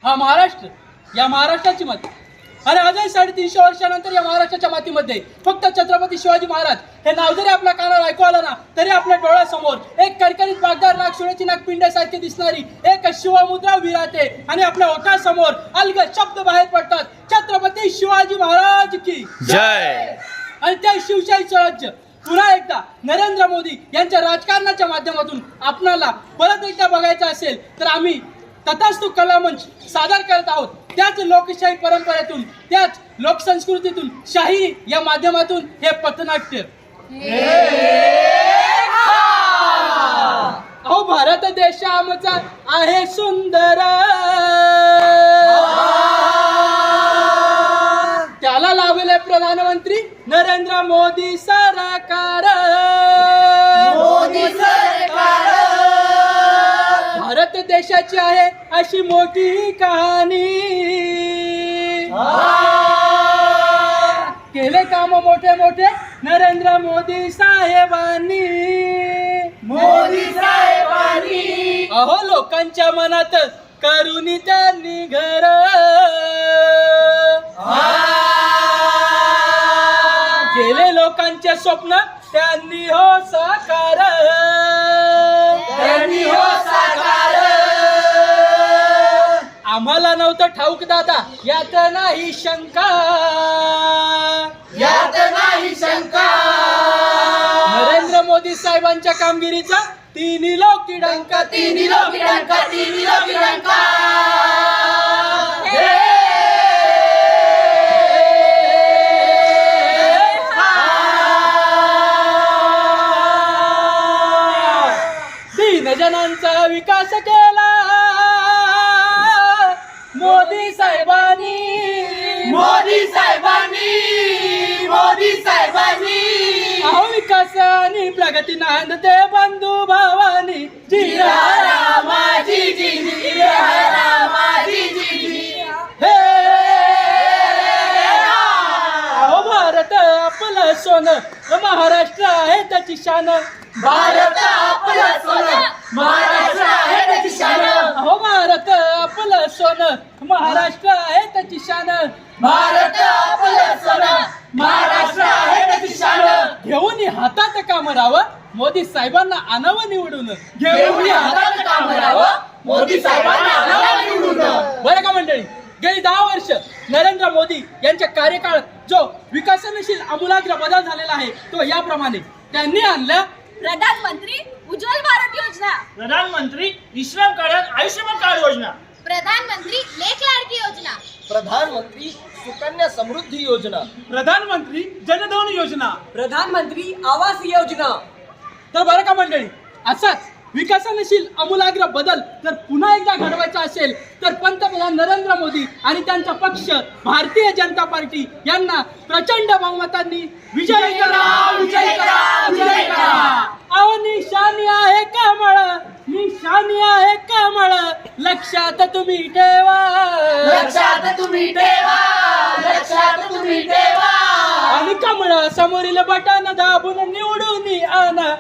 हा महाराष्ट्र, या महाराष्ट्राची माती. अरे आजही 350 वर्षानंतर या महाराष्ट्राच्या मातीमध्ये फक्त छत्रपती शिवाजी महाराज हे नाव जरी आपल्या कानावर ऐकू आलं ना, तरी आपल्या डोळ्यासमोर एक करकरीत बागदार नाग, सोन्याची नागपिंड्यासारखी दिसणारी एक शिवमुद्रा विराते आणि आपल्या ओठासमोर अलगद शब्द बाहेर पडतात, छत्रपती शिवाजी महाराज की जय. आणि त्या शिवशाही स्वराज्य पुन्हा एकदा नरेंद्र मोदी यांच्या राजकारणाच्या माध्यमातून आपणाला परत एकदा बघायचं असेल तर आम्ही तथास्तु कला मंच सादर करत आहोत. त्याच लोकशाही परंपरेतून, त्याच लोकसंस्कृतीतून, शाही या माध्यमातून हे पथनाट्य. अहो भारत देश आमचा आहे सुंदर, त्याला लाभले प्रधानमंत्री नरेंद्र मोदी सरकार. भारत देशाची आहे अशी मोठी कहाणी, केले काम मोठे मोठे नरेंद्र मोदी साहेबांनी. अहो लोकांच्या मनात करून त्यांनी घर, केले लोकांचे स्वप्न त्यांनी हो साकार. आम्हाला नव्हतं ठाऊक दादा यात नाही शंका, नरेंद्र मोदी साहेबांच्या कामगिरीचा तिन्ही लोकी डंका. दीन जनांचा विकास केला मोदी साहेबांनी. अहो विकास आणि प्रगती नांदते बंधू भावानी. अहो भारत आपलं सोनं, महाराष्ट्र आहे त्याची शान. अहो भारत आपलं सोनं, महाराष्ट्र आहे त्याची शान. घेऊन हातात काम राहावं, मोदी साहेबांना आणावं निवडून. बरं का मंडळी, गेली 10 वर्ष नरेंद्र मोदी यांच्या कार्यकाळात जो विकसनशील आमूलाग्र बदल झालेला आहे तो याप्रमाणे. त्यांनी आणलं प्रधानमंत्री उज्ज्वल भारत योजना, प्रधानमंत्री विश्राम कार्ड आयुष्यमान कार्ड योजना, प्रधानमंत्री लेख लाडकी योजना, प्रधानमंत्री सुकन्या समृद्धी योजना, प्रधानमंत्री जनधन योजना, प्रधानमंत्री आवास योजना. तर बरं का मंडळी, असाच विकसनशील आमूलाग्र बदल जर पुन्हा एकदा घडवायचा असेल तर पंतप्रधान नरेंद्र मोदी आणि त्यांचा पक्ष भारतीय जनता पार्टी यांना प्रचंड बहुमतांनी विजय करा. अहो निशाणी आहे कमळ, लक्षात तुम्ही ठेवा. आणि कमळ समोरील बटन दाबून निवडून आणा.